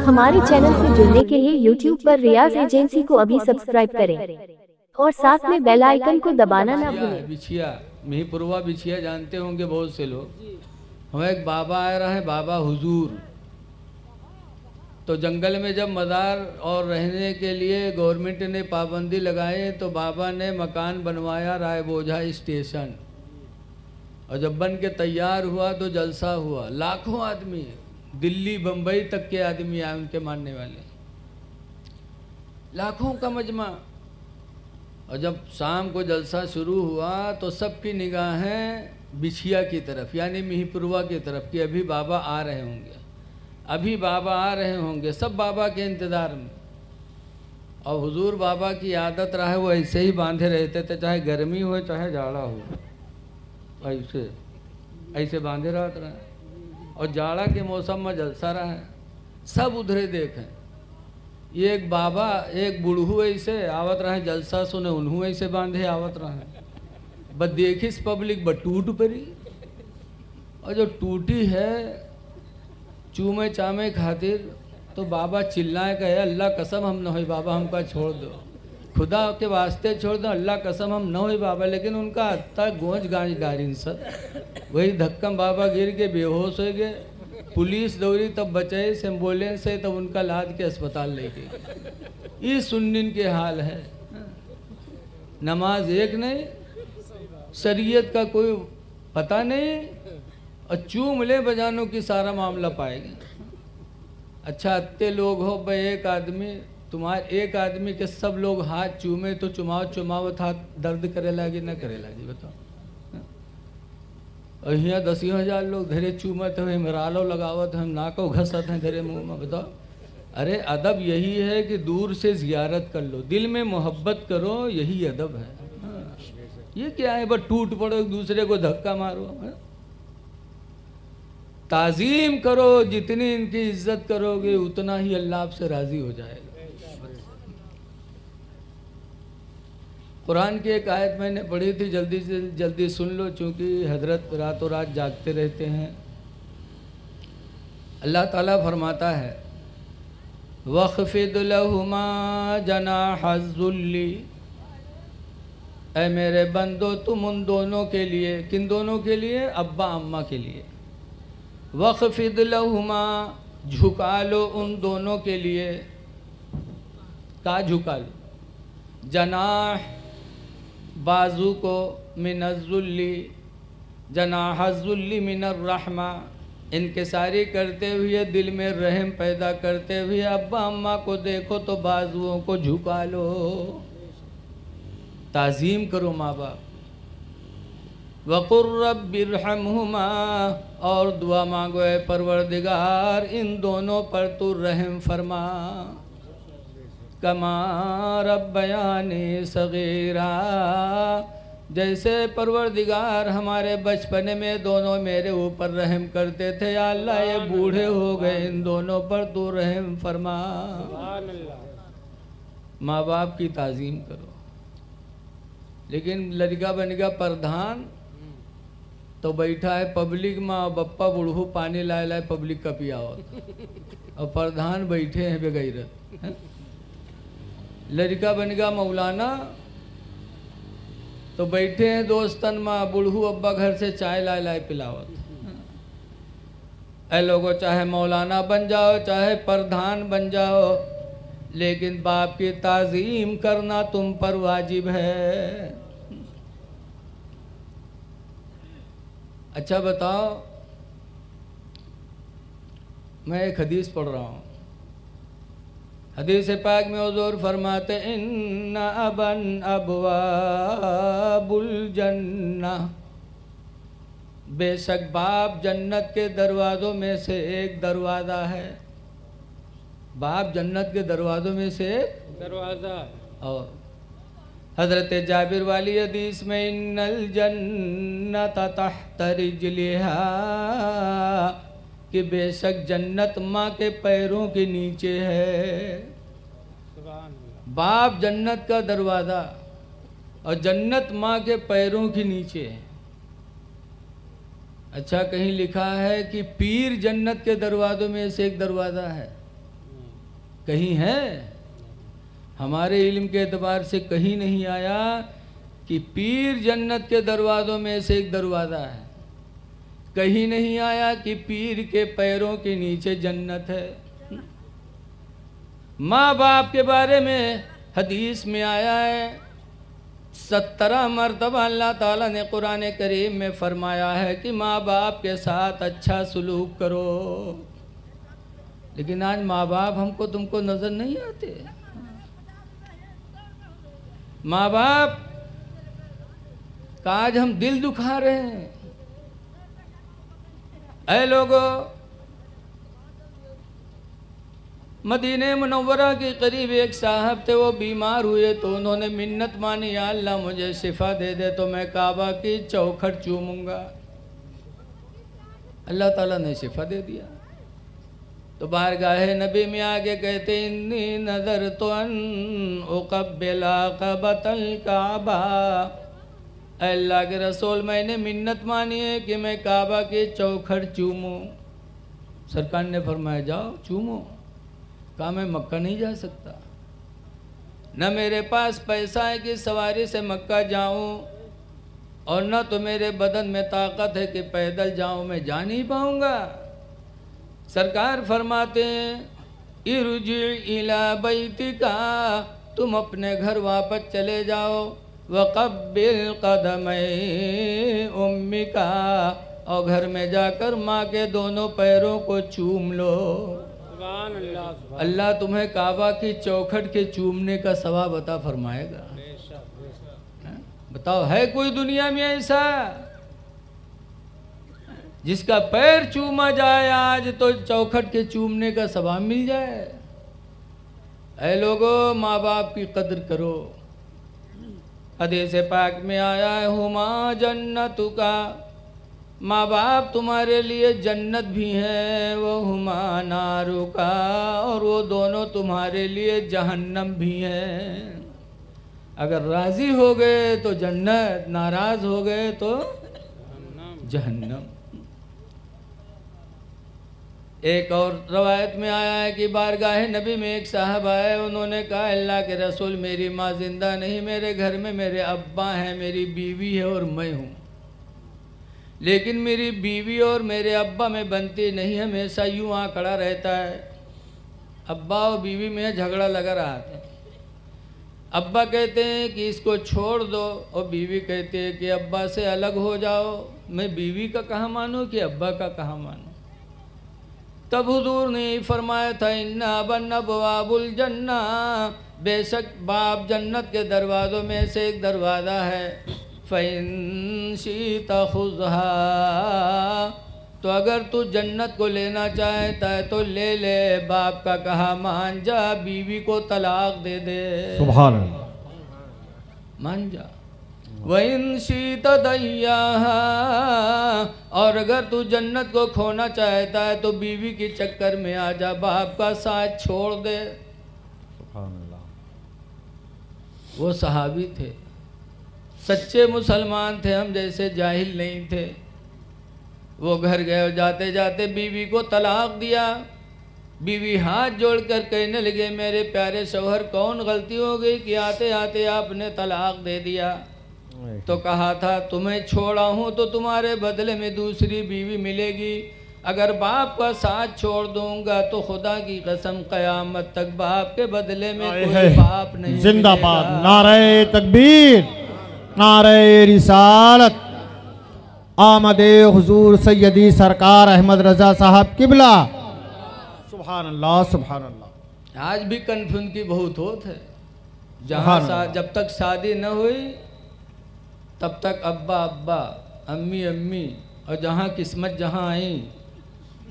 हमारे चैनल से जुड़ने के लिए YouTube पर रियाज एजेंसी को अभी सब्सक्राइब करें और साथ में बेल आइकन को दबाना ना भूलें। बिछिया मिहीपुरवा बिछिया जानते होंगे बहुत से लोग। हमें एक बाबा आ रहा है, बाबा हुजूर। तो जंगल में जब मज़ार और रहने के लिए गवर्नमेंट ने पाबंदी लगाई तो बाबा ने मकान बनवाया राय बोझा स्टेशन, और जब बन के तैयार हुआ तो जलसा हुआ। लाखों आदमी, दिल्ली बम्बई तक के आदमी आए उनके मानने वाले, लाखों का मजमा। और जब शाम को जलसा शुरू हुआ तो सबकी निगाहें बिछिया की तरफ यानी मिहीपुरवा की तरफ कि अभी बाबा आ रहे होंगे, अभी बाबा आ रहे होंगे। सब बाबा के इंतज़ार में। और हुजूर बाबा की आदत रहा है, वो ऐसे ही बांधे रहते थे, चाहे गर्मी हो चाहे जाड़ा हो, ऐसे ऐसे बांधे रहते रहे। और जाड़ा के मौसम में जलसा रहा है, सब उधरे देखें। ये एक बाबा एक बूढ़ू ऐसे आवत रहे, जलसा सुने उन्हों ऐसे बांधे आवत रहे। बस देखिस पब्लिक ब टूट पड़ी, और जो टूटी है चूमे चामे खातिर तो बाबा चिल्लाए कहे अल्लाह कसम हम न हो बाबा, हमका छोड़ दो, खुदा के वास्ते छोड़ दो, अल्लाह कसम हम न हो बाबा। लेकिन उनका अत्ता गोंज गांज डारिन सर, वही धक्कम बाबा गिर के बेहोश हो गए। पुलिस दौड़ी तब बचे से एम्बुलेंस से, तब उनका लाद के अस्पताल ले गई। ये सुन्निन के हाल है। नमाज एक नहीं, शरीयत का कोई पता नहीं, और चूम ले बजानों की सारा मामला पाएगा। अच्छा अत्ते लोग हो भाई, एक आदमी तुम्हारे एक आदमी के सब लोग हाथ चूमे तो चुमावत हाथ दर्द करे लागी ना करे लागी बताओ। और यहाँ 10,000 लोग धरे चूमत हैं, मरालो लगावत हैं, नाको घसत हैं धरे मुंह में। बताओ, अरे अदब यही है कि दूर से जियारत कर लो, दिल में मोहब्बत करो, यही अदब है। ये क्या है बस टूट पड़ो एक दूसरे को धक्का मारो। ताजीम करो, जितनी इनकी इज्जत करोगे उतना ही अल्लाह आपसे राजी हो जाएगा। कुरान की एक आयत मैंने पढ़ी थी, जल्दी से जल्दी सुन लो, चूँकि हजरत रातों रात जागते रहते हैं। अल्लाह ताला फरमाता है वख़्फ़िद लहुमा जनाहज़्ज़ुल्ली, ऐ मेरे बंदो तुम उन दोनों के लिए, किन दोनों के लिए? अब्बा अम्मा के लिए। वख़्फ़िद लहुमा, झुका लो उन दोनों के लिए। का झुका लो? जनाह बाजू को, मिनज़्ज़ुल्ली, जनाहज़्ज़ुल्ली मिनर्रहमा, इनकिसारी करते हुए दिल में रहम पैदा करते हुए अब्बा अम्मा को देखो तो बाजुओं को झुका लो। ताज़ीम करो माँ बाप। वक़ुर रब्बिरहमहुमा, और दुआ मांगो ए परवरदिगार इन दोनों पर तू रहम फरमा। कमा रब्बयानी सगीरा, जैसे परवरदिगार हमारे बचपन में दोनों मेरे ऊपर रहम करते थे, या अल्लाह ये बूढ़े हो गए इन दोनों पर तू रहम फरमा। माँ बाप की ताज़ीम करो। लेकिन लड़का बन गया प्रधान तो बैठा है पब्लिक में, बप्पा बूढ़ू पानी लाए लाए पब्लिक का पिया हो, और प्रधान बैठे हैं बेगैरत। लड़का बन गया मौलाना तो बैठे हैं दोस्तन में, बूढ़ू अब्बा घर से चाय लाए लाए पिलावत। ऐ लोगों, चाहे मौलाना बन जाओ चाहे प्रधान बन जाओ, लेकिन बाप की ताज़ीम करना तुम पर वाजिब है। अच्छा बताओ, मैं एक हदीस पढ़ रहा हूँ। हदीस पाक में हुज़ूर फरमाते इन्ना अबन अबवाबुल जन्नह, बेशक बाप जन्नत के दरवाज़ों में से एक दरवाज़ा है। बाप जन्नत के दरवाज़ों में से एक दरवाज़ा। और हज़रत जाबिर वाली हदीस में इन्नल जन्नत तहत रिजलिहा, कि बेशक जन्नत माँ के पैरों के नीचे है। बाप जन्नत का दरवाज़ा और जन्नत माँ के पैरों के नीचे है। अच्छा, कहीं लिखा है कि पीर जन्नत के दरवाज़ों में से एक दरवाज़ा है। कहीं है? हमारे इल्म के एतबार से कहीं नहीं आया कि पीर जन्नत के दरवाज़ों में से एक दरवाज़ा है। कहीं नहीं आया कि पीर के पैरों के नीचे जन्नत है। माँ बाप के बारे में हदीस में आया है, 17 मरतबा अल्लाह ताला ने कुरान करीम में फरमाया है कि माँ बाप के साथ अच्छा सलूक करो। लेकिन आज माँ बाप हमको तुमको नज़र नहीं आते। माँ बाप का आज हम दिल दुखा रहे हैं। ऐ लोगों, मदीने मुनव्वरा के करीब एक साहब थे, वो बीमार हुए तो उन्होंने मिन्नत मानी, या अल्लाह मुझे शिफा दे दे तो मैं काबा की चौखट चूमूंगा। अल्लाह ताला ने शिफा दे दिया। तो बारगाहे नबी में आगे कहते, इन्नी नजर तो अन उक़ब्बिला क़बतल काबा, अल्लाह के रसूल मैंने मिन्नत मानी है कि मैं काबा की चौखट चूमूं। सरकार ने फरमाया जाओ चूमो। कहा मैं मक्का नहीं जा सकता, न मेरे पास पैसा है कि सवारी से मक्का जाऊं, और न तो मेरे बदन में ताकत है कि पैदल जाऊं, मैं जा नहीं पाऊंगा। सरकार फरमाते हैं, इरजी इला बैतिका, तुम अपने घर वापस चले जाओ, वक़ब्बिल क़दमै उम्मिका, और घर में जाकर माँ के दोनों पैरों को चूम लो। अल्लाह तुम्हें काबा की चौखट के चूमने का सवाब अता फरमाएगा। बताओ, है कोई दुनिया में ऐसा जिसका पैर चूमा जाए आज तो चौखट के चूमने का सवाब मिल जाए? ऐ लोगों, माँ बाप की कदर करो। हदीस पाक में आया है, हुमा जन्नतुका, माँ बाप तुम्हारे लिए जन्नत भी है, वो हुमा नारुका, और वो दोनों तुम्हारे लिए जहन्नम भी हैं। अगर राजी हो गए तो जन्नत, नाराज हो गए तो जहन्नम। एक और रवायत में आया है कि बारगाह नबी में एक साहब आए, उन्होंने कहा, अल्लाह के रसूल मेरी माँ जिंदा नहीं, मेरे घर में मेरे अब्बा हैं, मेरी बीवी है और मैं हूँ, लेकिन मेरी बीवी और मेरे अब्बा में बनती नहीं, हमेशा यूँ वहाँ खड़ा रहता है। अब्बा और बीवी में झगड़ा लगा रहा था। अब्बा कहते हैं कि इसको छोड़ दो, और बीवी कहती है कि अब्बा से अलग हो जाओ। मैं बीवी का कहाँ मानूँ कि अब्बा का कहाँ मानूँ? तब हुजूर ने फरमाया था, इन्ना बन अबवाबुल जन्ना, बेशक बाप जन्नत के दरवाज़ों में से एक दरवाज़ा है, फ़इन शीता खुज़हा, तो अगर तू जन्नत को लेना चाहता है तो ले ले, बाप का कहा मान जा, बीवी को तलाक दे दे। सुभान अल्लाह, मान जा। वइन शीता दैयाहा, और अगर तू जन्नत को खोना चाहता है तो बीवी के चक्कर में आ जा, बाप का साथ छोड़ दे। सुभान अल्लाह। वो सहाबी थे, सच्चे मुसलमान थे, हम जैसे जाहिल नहीं थे। वो घर गए और जाते जाते बीवी को तलाक दिया। बीवी हाथ जोड़कर कहने लगे, मेरे प्यारे शौहर कौन गलती हो गई कि आते आते आपने तलाक दे दिया? तो कहा था तुम्हें छोड़ा हूँ तो तुम्हारे बदले में दूसरी बीवी मिलेगी, अगर बाप का साथ छोड़ दूंगा तो खुदा की कसम कयामत तक बाप के बदले में कोई बाप नहीं। जिंदाबाद, नारे तकबीर, नारे रिसालत, आमदे हुजूर सैयदी सरकार अहमद रजा साहब किबला। सुभान अल्लाह, सुभान अल्लाह। आज भी कन्फ्यूजन की बहुत होत है। जहाँ जब तक शादी न हुई तब तक अब्बा अब्बा, अम्मी अम्मी, और जहाँ किस्मत जहाँ आई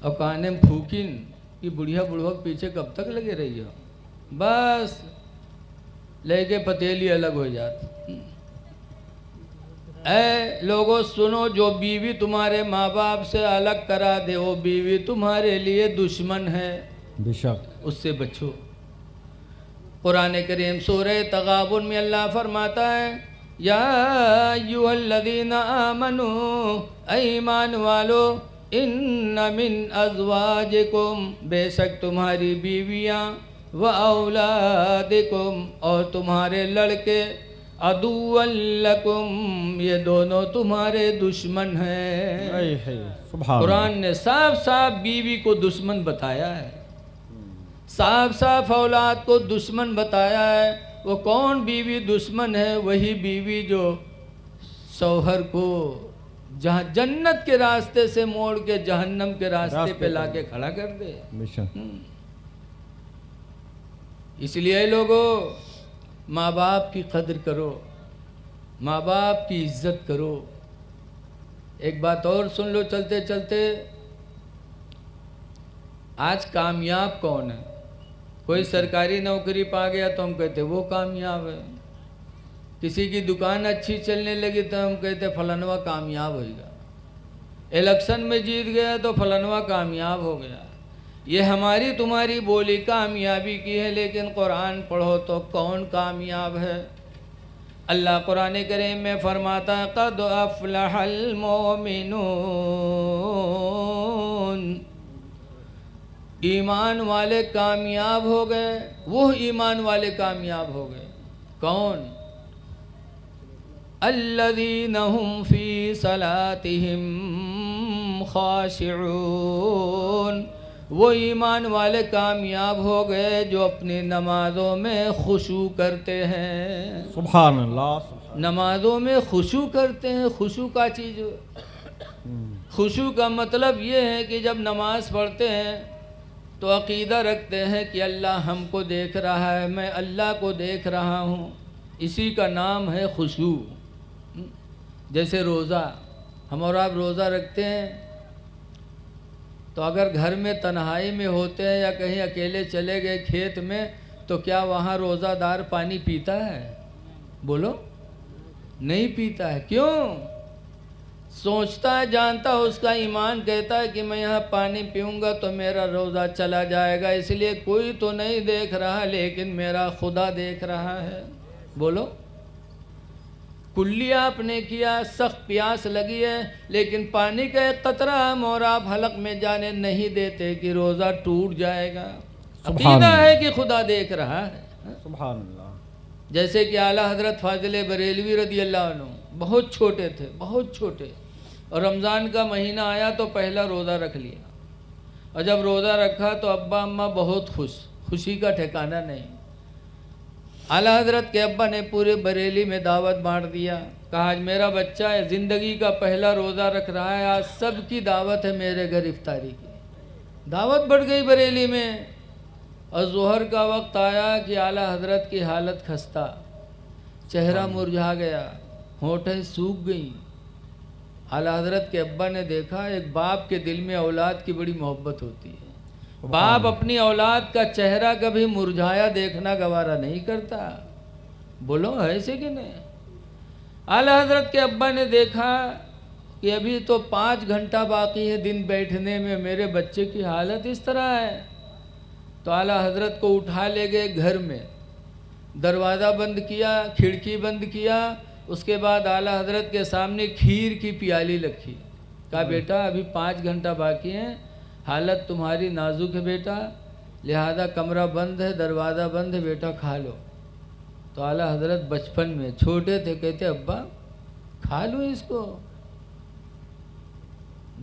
और काने में फूकिन कि बुढ़िया बुढ़वा पीछे कब तक लगे रही हो, बस लेके पतेली अलग हो जाती। ऐ लोगों सुनो, जो बीवी तुम्हारे माँ बाप से अलग करा दे वो बीवी तुम्हारे लिए दुश्मन है, बेशक उससे बचो। कुरान करीम सूरह तगाबुन में अल्लाह फरमाता है, या अय्युहल्लज़ीना आमनू, ईमान वालो, इन्न मिन अज़वाजिकुम, बेशक तुम्हारी बीवियाँ, व औलादिकुम, और तुम्हारे लड़के अदुव्वल लकुम, ये दोनों तुम्हारे दुश्मन हैं। कुरान ने साफ साफ बीवी को दुश्मन बताया है, साफ साफ औलाद को दुश्मन बताया है। वो कौन बीवी दुश्मन है? वही बीवी जो शौहर को जहाँ जन्नत के रास्ते से मोड़ के जहन्नम के रास्ते पे लाके खड़ा कर दे। इसलिए लोगों, माँ बाप की कदर करो, माँ बाप की इज्जत करो। एक बात और सुन लो चलते चलते, आज कामयाब कौन है? कोई सरकारी नौकरी पा गया तो हम कहते वो कामयाब है, किसी की दुकान अच्छी चलने लगी तो हम कहते फलानवा कामयाब होगा, इलेक्शन में जीत गया तो फलानवा कामयाब हो गया। ये हमारी तुम्हारी बोली कामयाबी की है, लेकिन कुरान पढ़ो तो कौन कामयाब है? अल्लाह कुरान करीम में फरमाता है क़द अफ़लहल मोमिनून, ईमान वाले कामयाब हो गए। वो ईमान वाले कामयाब हो गए कौन? अल्लज़ीना हुम फ़ी सलातिहिम ख़ाशिऊन, वो ईमान वाले कामयाब हो गए जो अपनी नमाज़ों में खुशू करते हैं। सुभान अल्लाह। नमाज़ों में खुशू करते हैं। खुशू का चीज़, खुशू का मतलब ये है कि जब नमाज़ पढ़ते हैं तो अक़ीदा रखते हैं कि अल्लाह हमको देख रहा है, मैं अल्लाह को देख रहा हूँ। इसी का नाम है खुशू। जैसे रोज़ा, हम और आप रोज़ा रखते हैं तो अगर घर में तन्हाई में होते हैं या कहीं अकेले चले गए खेत में, तो क्या वहाँ रोज़ादार पानी पीता है? बोलो, नहीं पीता है। क्यों? सोचता है, जानता है, उसका ईमान कहता है कि मैं यहाँ पानी पीऊँगा तो मेरा रोज़ा चला जाएगा, इसलिए कोई तो नहीं देख रहा लेकिन मेरा खुदा देख रहा है। बोलो, कुल्ली आपने किया, सख्त प्यास लगी है, लेकिन पानी का एक कतरा हम और आप हलक में जाने नहीं देते कि रोज़ा टूट जाएगा। अकीदा है कि खुदा देख रहा है। सुभान अल्लाह। जैसे कि आला हज़रत फ़ाज़िल बरेलवी रज़ी अल्लाह अन्हु बहुत छोटे थे, बहुत छोटे, और रमज़ान का महीना आया तो पहला रोज़ा रख लिया, और जब रोज़ा रखा तो अब्बा अम्मा बहुत खुश, खुशी का ठिकाना नहीं। आला हज़रत के अब्बा ने पूरे बरेली में दावत बांट दिया, कहा आज मेरा बच्चा है, ज़िंदगी का पहला रोज़ा रख रहा है, आज सबकी दावत है मेरे घर इफ्तारी की। दावत बढ़ गई बरेली में, और ज़ोहर का वक्त आया कि आला हज़रत की हालत खस्ता, चेहरा मुरझा गया, होंठें सूख गई। आला हज़रत के अब्बा ने देखा, एक बाप के दिल में औलाद की बड़ी मोहब्बत होती है। बाप अपनी औलाद का चेहरा कभी मुरझाया देखना गवारा नहीं करता। बोलो, ऐसे कि नहीं? आला हज़रत के अब्बा ने देखा कि अभी तो 5 घंटा बाकी है दिन बैठने में, मेरे बच्चे की हालत इस तरह है। तो आला हज़रत को उठा ले गए घर में, दरवाज़ा बंद किया, खिड़की बंद किया, उसके बाद आला हज़रत के सामने खीर की प्याली रखी। कहा बेटा अभी 5 घंटा बाकी है, हालत तुम्हारी नाजुक है बेटा, लिहाजा कमरा बंद है, दरवाज़ा बंद है, बेटा खा लो। तो आला हज़रत बचपन में छोटे थे, कहते अब्बा खा लो इसको,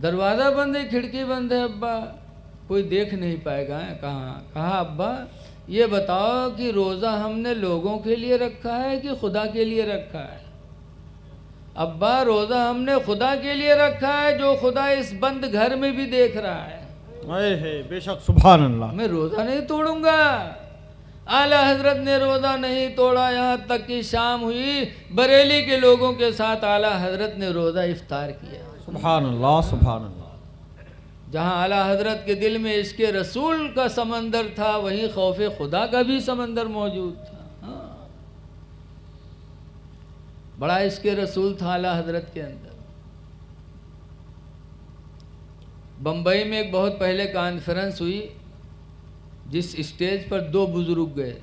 दरवाज़ा बंद है, खिड़की बंद है, अब्बा कोई देख नहीं पाएगा। कहा अब्बा ये बताओ कि रोज़ा हमने लोगों के लिए रखा है कि खुदा के लिए रखा है? अब्बा रोज़ा हमने खुदा के लिए रखा है, जो खुदा इस बंद घर में भी देख रहा है। बेशक, सुभान अल्लाह। मैं रोज़ा नहीं तोड़ूंगा। आला हज़रत ने रोज़ा नहीं तोड़ा, यहाँ तक कि शाम हुई, बरेली के लोगों के साथ आला हज़रत ने रोज़ा इफ्तार किया। सुभान अल्लाह, सुभान अल्लाह। जहाँ आला हज़रत के दिल में इश्क़े रसूल का समंदर था, वहीं खौफ़े खुदा का भी समंदर मौजूद था। हाँ, बड़ा इश्क़े रसूल था आला हज़रत के अंदर। बम्बई में एक बहुत पहले कॉन्फ्रेंस हुई, जिस स्टेज पर 2 बुज़ुर्ग गए,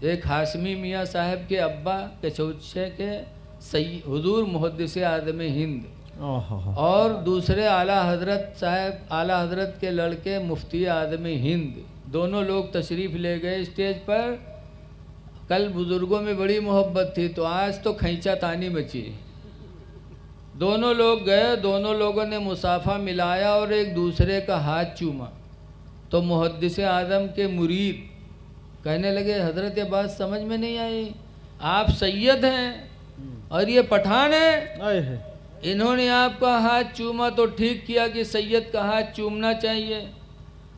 एक हाशमी मियाँ साहब के अब्बा कचौचे के सही हुजूर मुहद्दिस आदम हिंद, और दूसरे आला हज़रत साहब, आला हज़रत के लड़के मुफ्ती आदम हिंद, दोनों लोग तशरीफ़ ले गए स्टेज पर। कल बुज़ुर्गों में बड़ी मोहब्बत थी तो आज तो खींचा तानी बची। दोनों लोग गए, दोनों लोगों ने मुसाफ़ा मिलाया और एक दूसरे का हाथ चूमा। तो मुहद्दिस आज़म के मुरीद कहने लगे, हज़रत ये बात समझ में नहीं आई, आप सैयद हैं और ये पठान है। इन्होंने आपका हाथ चूमा तो ठीक किया कि सैयद का हाथ चूमना चाहिए,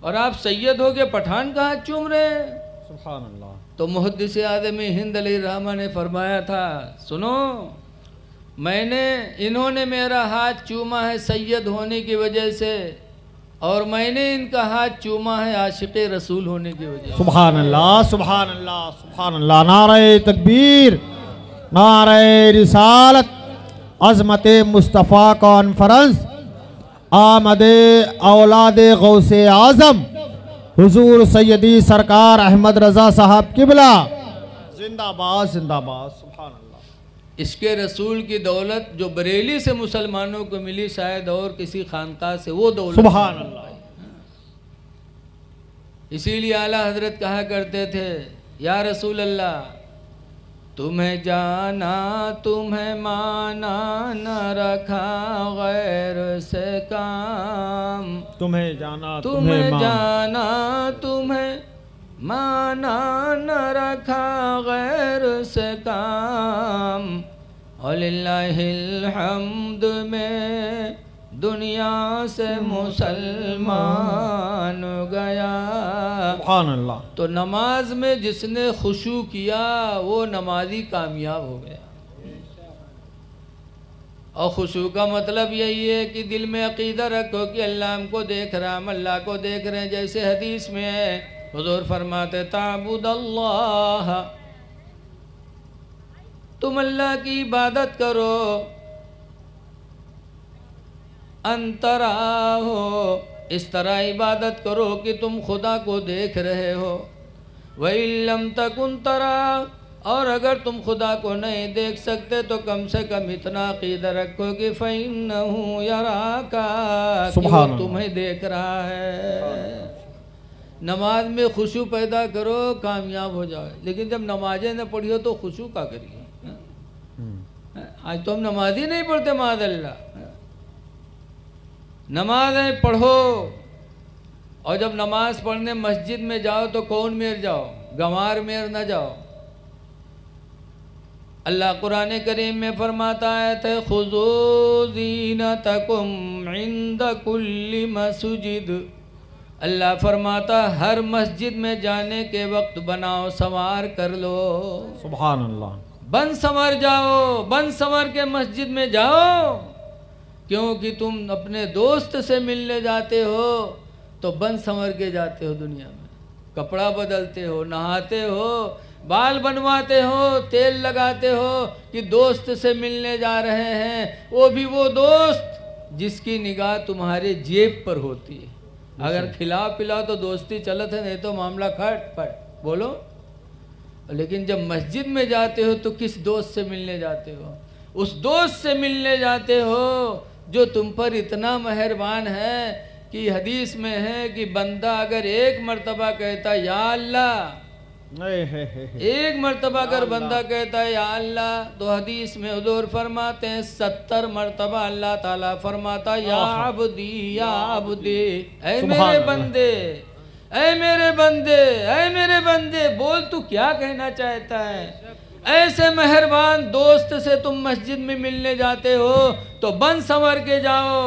और आप सैयद हो के पठान का हाथ चूम रहे हैं। सुभान अल्लाह। तो मुहद्दिस आज़म हिंद अलैहिर्रहमा ने फरमाया था, सुनो, इन्होंने मेरा हाथ चूमा है सैयद होने की वजह से, और मैंने इनका हाथ चूमा है आशिक़े रसूल होने की वजह से। सुभान अल्लाह, सुभान अल्लाह, सुभान अल्लाह। नारे तकबीर, नारे रिसालत, अज़मत मुस्तफ़ा कॉन्फ्रेंस, आमदे औलादे गौसे आज़म हुजूर सैयदी सरकार अहमद रज़ा साहब किबला जिंदाबाद जिंदाबाद। सुभान अल्लाह। इसके रसूल की दौलत जो बरेली से मुसलमानों को मिली, शायद और किसी खानका से वो दौलत। सुभान अल्लाह। इसीलिए आला हजरत कहा करते थे, या रसूल अल्लाह, तुम्हें जाना तुम्हें माना न रखा गैर से काम। तुम्हें जाना तुम्हें जाना तुम्हें माना न रखा गैर से काम। वलिल्लाहिल हम्द में दुनिया से मुसलमान गया। सुभान अल्लाह। तो नमाज में जिसने खुशू किया वो नमाजी कामयाब हो गया। और खुशू का मतलब यही है कि दिल में अकीदा रखो कि अल्लाह हमको देख रहा, हम अल्लाह को देख रहे हैं। जैसे हदीस में है, हुजूर फरमाते, ताबुदल्लाह, तुम अल्लाह की इबादत करो, अंतरा हो, इस तरह इबादत करो कि तुम खुदा को देख रहे हो। वइल्लम तकुन तरा, और अगर तुम खुदा को नहीं देख सकते तो कम से कम इतना अक़ीदा रखो कि फ़इन्नहु यराका, कि वो तुम्हें देख रहा है। नमाज में खुशू पैदा करो, कामयाब हो जाओ। लेकिन जब नमाजें न पढ़ी हो तो खुशू का करिए। आज तो हम नमाज ही नहीं पढ़ते माज़अल्लाह। नमाज़ें पढ़ो, और जब नमाज पढ़ने मस्जिद में जाओ तो कौन मेर जाओ, गंवार मेर न जाओ। अल्लाह कुरान करीम में फरमाता है, खुज़ू ज़ीनतकुम इंद कुल्ली मस्जिद। अल्लाह फरमाता, हर मस्जिद में जाने के वक्त बनाओ संवार कर लो। सुभान अल्लाह। बन संवर जाओ, बन संवर के मस्जिद में जाओ, क्योंकि तुम अपने दोस्त से मिलने जाते हो तो बन संवर के जाते हो। दुनिया में कपड़ा बदलते हो, नहाते हो, बाल बनवाते हो, तेल लगाते हो कि दोस्त से मिलने जा रहे हैं। वो भी वो दोस्त जिसकी निगाह तुम्हारे जेब पर होती है। अगर खिलाओ पिलाओ तो दोस्ती चलत है, नहीं तो मामला खट पट बोलो। लेकिन जब मस्जिद में जाते हो तो किस दोस्त से मिलने जाते हो? उस दोस्त से मिलने जाते हो जो तुम पर इतना मेहरबान है कि हदीस में है कि बंदा अगर एक मर्तबा कहता या अल्लाह, एक मर्तबा अगर बंदा कहता है या अल्लाह, तो हदीस में हुजूर फरमाते हैं 70 मर्तबा अल्लाह ताला फरमाता या अब्दी या अब्दी, ऐ मेरे बंदे, ऐ मेरे बंदे, ऐ मेरे बंदे, बोल तू क्या कहना चाहता है। ऐसे मेहरबान दोस्त से तुम मस्जिद में मिलने जाते हो तो बन संवर के जाओ।